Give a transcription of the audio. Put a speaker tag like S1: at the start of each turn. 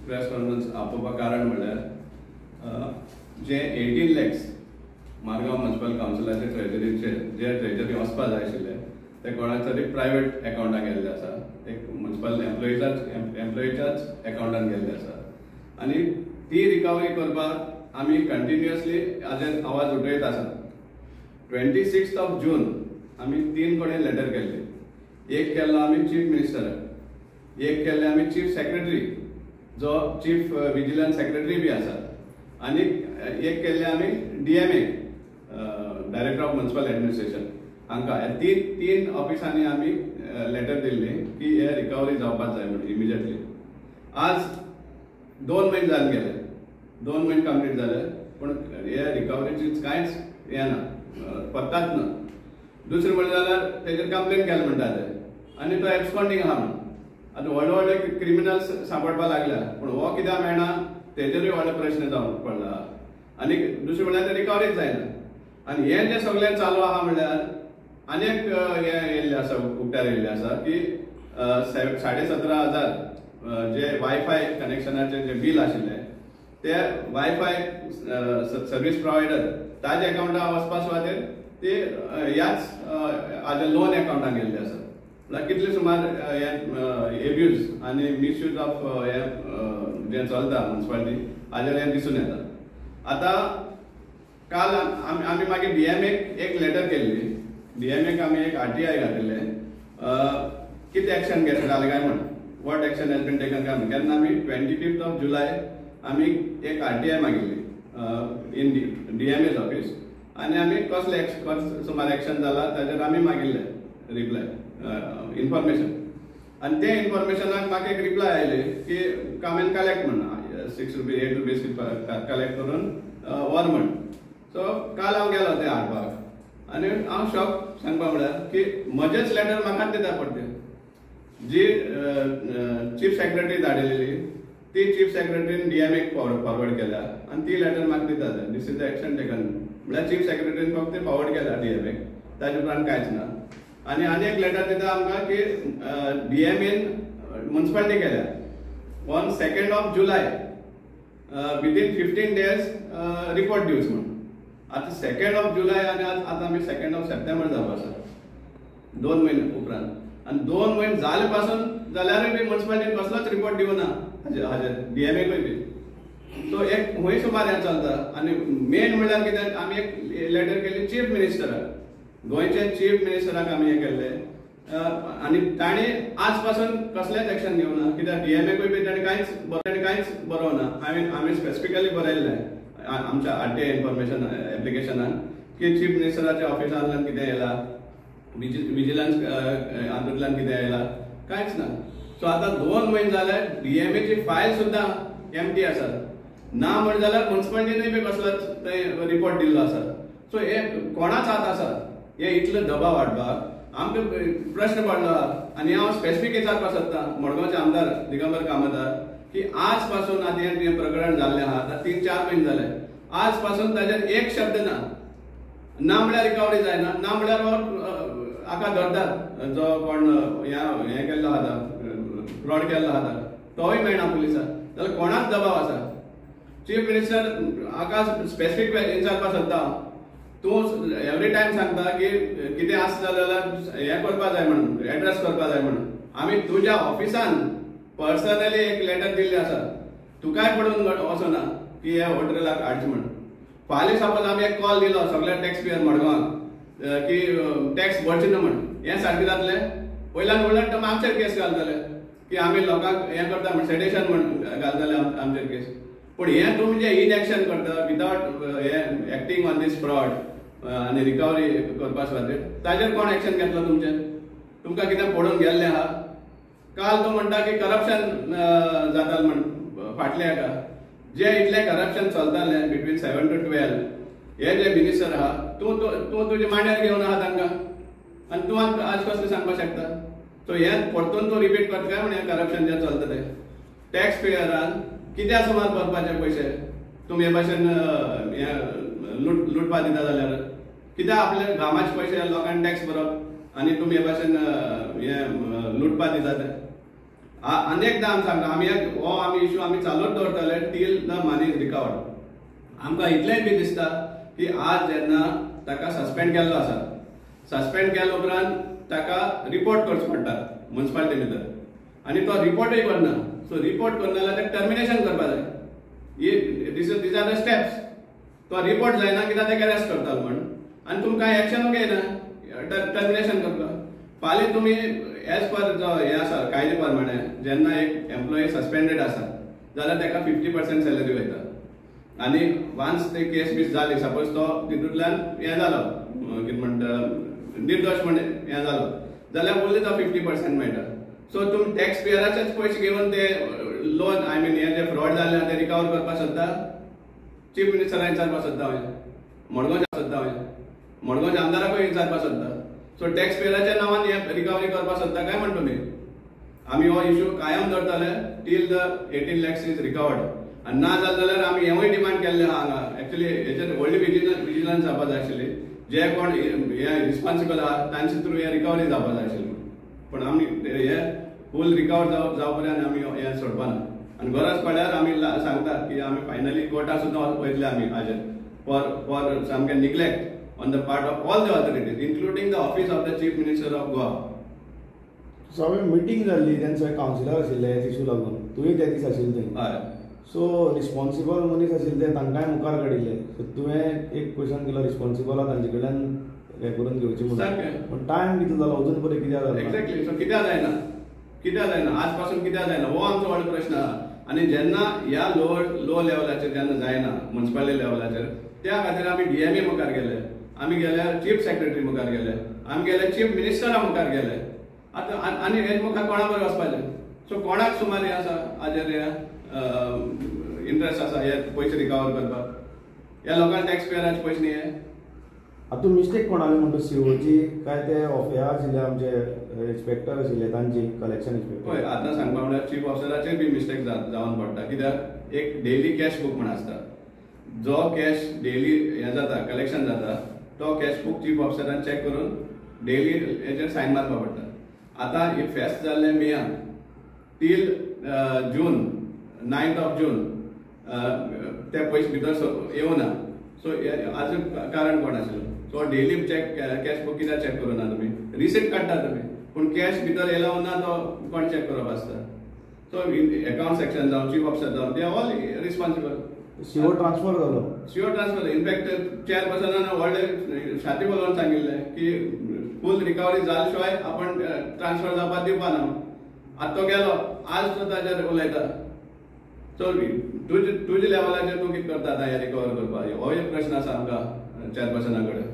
S1: Press conference आपोवपाक कारण म्हणल्यार जे 18 lakhs मारगांव म्युनिसिपल काउन्सिलाचे ट्रेजरीचे जे ट्रेजरी वचपा जाय आशिल्ले ते कोणाच्या तरी प्रायवेट अकाउंटाक गेल्ले आसा, एक म्युनिसिपल एम्प्लॉयीच्याच अकाउंटान गेल्ले आसा आनी ती रिकवरी करपाक आमी कंटिन्युअसली हाजेर आवाज उठयत आसा. 26th of June आमी 3 कडेन लेटर केल्ले. एक केल्लो आमी चीफ मिनिस्टराक, एक केल्ले आमी चीफ सेक्रेटरी जो चीफ विजिलन्स सेक्रेटरी बी आसा, आनी एक केल्ले आमी DMA director of municipal administration हांकां. तीन ऑफिसांनी आमी लेटर दिल्ली की हे रिकवरी जावपाक जाय म्हणून इमिजिएटली. आज 2 म्हयने जावन गेले, 2 म्हयने कंप्लीट जाले, पूण हे रिकवरीची कांयच हें ना, पत्ताच ना. दुसरें म्हणलें जाल्यार तेजेर कंप्लेन केलें म्हणटा ते, आनी तो एब्सकॉन्डिंग आहा म्हणून. आतां व्हडले व्हडले क्रिमिनल्स सांपडपाक लागल्या, पूण हो कित्याक मेळना तेजेरूय व्हडले प्रश्न जावन पडला. आनी दुसरें म्हणल्यार ते रिकवरीच जायना. आनी हें जें सगळें चालू आहा म्हणल्यार आनीक हें येयल्लें आसा, उक्त्यार येयल्लें आसा की 17,500 जे वायफाय कनेक्शनाचे जे बील आशिल्ले ते वायफाय सर्वीस प्रोवायडर ताजे अकाउंटाक वचपा सुवातेर ते ह्याच हाज्या लोन अकाउंटाक गेल्ले आसा. म्हळ्यार कितले सुमार एब्यूज आनी मिसयूज ऑफ हें जें चलता म्युनिसिपालिटी हाजेर हें दिसून येता. आतां काल आमी मागीर DMAक एक लेटर केल्ली. DMAक आमी एक RTI घातिल्ले कितें एक्शन जालें काय म्हण, what action has been taken काय म्हण. केन्ना आमी 25th of July आमी एक RTI मागिल्ली इन DMA's ऑफिस, आनी आमी कसले सुमार एक्शन जाला ताजेर आमी मागिल्ले रिप्लाय इन्फॉर्मेशन. आनी ते इन्फॉर्मेशनाक म्हाका एक रिप्लाय आयली की कम एंड कलेक्ट म्हण 6 रुपीज 8 रुपीज कलेक्ट करून व्हर म्हण. सो काल हांव गेलो ते हाडपाक आनी हांव शॉक सांगपा म्हळ्यार की म्हजेच लेटर म्हाकाच दिता पडटे. जी चीफ सेक्रेटरी धाडिल्ली ती चीफ सेक्रेटरीन DMAक फॉरवर्ड केल्या आनी ती लेटर म्हाका दिता. This is the action taken म्हळ्यार चीफ सेक्रेटरीन फक्त फॉरवर्ड केल्या DMAक, ताजे उपरांत कांयच ना. आनी एक लेटर दिता आमकां की DMAन म्युनिसिपालिटी केल्या on 2nd of July within 15 days report दिवच म्हणून. आतां 2nd of July आनी आतां आमी 2nd of September जावपा आसा, 2 म्हयने उपरांत. आनी 2 म्हयने जाले पासून जाल्यारूय बी म्युनिसिपालिटीन कसलोच रिपोर्ट दिवना हाजेर DMAकूय बी. सो एक खंय सुमार हें चलता. आनी मेन म्हणल्यार कितें आमी एक लेटर केल्ली चीफ मिनिस्टराक, गोंयचे चीफ मिनिस्टराक आमी हें केल्लें आनी ताणी आज पासून कसलेंच एक्शन घेवना. कित्याक DMAकूय बी ताणी कांयच बरोवना. आमी स्पेसिफिकली बरयल्लें आमच्या RTI इन्फॉर्मेशन एप्लिकेशनान की चीफ मिनिस्टराच्या ऑफिसांतल्यान कितें येयला, विजिलन्स हातूंतल्यान कितें येयला, कांयच ना. सो आतां 2 म्हयने जाले DMAची फायल सुद्दां एम्प्टी आसा. ना म्हण जाल्यार म्युनिसिपालिटीनूय बी कसलोच थंय रिपोर्ट दिल्लो आसा. सो हे कोणाच हात आसा हे इतलो दबाव हाडपाक आमकां प्रश्न पडलो आहा. आनी हांव स्पेसिफीक विचारपाक सोदतां मडगांवचे आमदार दिगंबर कामतार की आज पासून आतां हें प्रकरण जाल्लें आहा, आतां 3-4 म्हयने जाले, आज पासून ताजेर एक शब्द ना म्हळ्यार रिकवरी जायना, ना म्हळ्यार हाका धरतात जो कोण हें केल्लो आहा फ्रॉड केल्लो आहा तोय मेळना पुलिसाक. जाल्यार कोणाक दबाव आसा? चीफ मिनिस्टर हाका स्पेसिफीक विचारपाक सोदता हांव. तूं एवरी टायम सांगता की कितें आसा जाल्यार हें करपा जाय म्हणून, एड्रेस करपा जाय म्हणून. आमी तुज्या ऑफिसान पर्सनली एक लेटर दिल्ली आसा, तुकाय पडून वचना की हे होटलाक हाडचें म्हणून. फाल्यां सपोज आमी एक कॉल दिलो सगळ्या टॅक्स पेयर मडगांवाक की टॅक्स भरचे ना म्हणून, हें सारकें जातलें? वयल्यान वयल्यान तो आमचेर केस घालतले की आमी लोकांक हें करता म्हणून सेडेशन म्हणून घालतले आमचेर केस. पूण हें तुमी जें इनएक्शन करता विदावट हें एक्टींग ऑन दीस फ्रॉड आनी रिकवरी करपा सुवातेर ताजेर कोण एक्शन घेतलो तुमचें? तुमकां कितें पडून गेल्लें आहा? काल तूं म्हणटा की करप्शन जातालें म्हण फाटल्या हेका. जे इतलें करप्शन चलतालें बिटवीन 7 to 12 हे जे मिनिस्टर आहा तूं तुजे मांड्यार घेवन आहा तांकां आनी तूं आज कसलें सांगपाक शकता? सो हें परतून तूं रिपीट करता काय म्हण हें करप्शन जें चलता तें टॅक्स पेयरान कित्या सुमार भरपाचे पयशे तुमी हे भाशेन लुटपा दिता जाल्यार कित्याक आपले घामाचे पयशे लोकांनी टॅक्स भरप आनी तुमी हे भाशेन हे लुटपा दिता ते. आनी एकदां आमी सांगता आमी इश्यू आमी चालूच दवरतले till the money is recovered. आमकां इतलेंय बी दिसता की आज जेन्ना ताका सस्पेंड केल्लो आसा, सस्पेंड केल्या उपरांत ताका रिपोर्ट करचो पडटा म्युनिसिपालिटी भितर, आनी तो रिपोर्टूय करना। सो रिपोर्ट करना जाल्यार ताका टर्मिनेशन करपा जाय। These are the steps. तो रिपोर्ट जायना कित्याक ताका अरेस्ट करतालो म्हण, आनी तुमी कांय एक्शन घेयना टर्मिनेशन करपाक। फाल्यां तुमी एज पर जो हे आसा कायदे प्रमाणे जेन्ना एक एम्प्लॉई सस्पेंडेड आसा जाल्यार ताका 50% सॅलरी वयता, आनी वान्स ते केस बीस जाली, सपोज तो तितूंतल्यान हें जालो कितें म्हणटा निर्दोश म्हण हें जालो जाल्यार ओन्ली तो 50% मेळटा। सो तुमी टॅक्स पेयराचेच पयशे घेवन ते लोन आय मीन हे जे फ्रॉड जाले ते रिकवर करपाक सोदता। चीफ मिनिस्टराक विचारपाक सोदता हांवें, मडगांवच्या सोदता हांवें, मडगांवच्या आमदाराकूय विचारपाक सोदता। सो टॅक्स पेयराच्या नांवान हे रिकवरी करपाक सोदता काय म्हण तुमी? आमी हो इश्यू कायम धरतले till the 18 lakhs is recovered, आनी ना जाल्यार आमी हेवूय डिमांड केल्ले आहा हांगा। एक्चुअली हेचेर व्हडली विजिलन्स जावपाक जाय आशिल्ली, जे कोण हे रिस्पॉन्सिबल आहा तांचे थ्रू हे रिकवरी जावपाक जाय आशिल्ली, पण आमी हे फूल रिकवर जावं पर्यंत आमी हे सोडपाना। आनी गरज पडल्यार आमी सांगता की आमी फायनली कोर्टाक सुद्दां वयतले आमी हाजेर फॉर सामकें neglect on the part of all the authorities, including the office of the Chief Minister of Goa.
S2: So हांवें मिटींग जाल्ली तेंचो एक कावन्सिलर आशिल्ले ह्या इशू लागून, तुवें त्या दीस आशिल्ले थंय। सो रिस्पॉन्सिबल मनीस आशिल्ले ते तांकांय मुखार काडिल्ले। सो तुवें एक क्वेश्चन केलो रिस्पॉन्सिबल आहा तांचे कडल्यान हें करून घेवची म्हणून, पण टायम कितलो जालो अजून पर्यंत कित्याक जालो?
S1: एक्झॅक्टली। सो कित्याक जायना आज पासून कित्याक जायना हो आमचो व्हड प्रश्न आहा। आनी जेन्ना ह्या लो लेवलाचेर जेन्ना जायना म्युनिसिपालिटी लेवलाचेर, त्या खातीर आमी डीएमए मुखार गेले, आमी गेले चीफ सेक्रेटरी मुखार गेले, आमी गेले चीफ मिनिस्टरा मुखार गेले। आतां आनी हेज मुखार कोणा बरें वचपाचें? सो कोणाक सुमार हें आसा हाजेर इंट्रस्ट आसा हे पयशे रिकवर करपाक? ह्या लोकांक टॅक्स पेयराचे पयशे न्ही हे?
S2: आतां मिस्टेक कोणाली म्हणटा सीओची काय ते हे आशिल्ले आमचे इन्स्पेक्टर आशिल्ले तांची कलेक्शन इन्स्पेक्टर?
S1: पळय आतां सांगपा म्हळ्यार चीफ ऑफिसराचेर बी मिस्टेक जावन पडटा, कित्याक एक डेली कॅश बूक म्हण आसता, जो कॅश डेली हें जाता कलेक्शन जाता तो कॅश बूक चीफ ऑफिसरान चॅक करून डेली हेचेर सायन मारपा पडटा। आतां हे फेस्ट जाल्ले मेयान till June 9th of June ते पयशे भितर येवना। सो हाजें कारण कोण आशिल्लो? So daily check cash book कित्याक चॅक करूना तुमी? रिसीट काडटा तुमी, पूण कॅश भितर येयलो ना तो कोण चॅक करप आसता? सो अकाउंट सेक्शन जावं चीफ ऑफिसर जावं they all responsible.
S2: CO transfer जालो,
S1: सीओ ट्रान्सफर। इनफॅक्ट चेअरपर्सनान व्हडले छाती बोलोवन सांगिल्लें की फूल रिकवरी जाले शिवाय आपण ट्रान्सफर जावपाक दिवपा ना। आतां तो गेलो, आज तो ताजेर उलयता। सो तुजे लेवलाचेर तूं कितें करता आतां हे रिकवर करपाक? हो एक प्रश्न आसा आमकां चेअरपर्सना कडेन।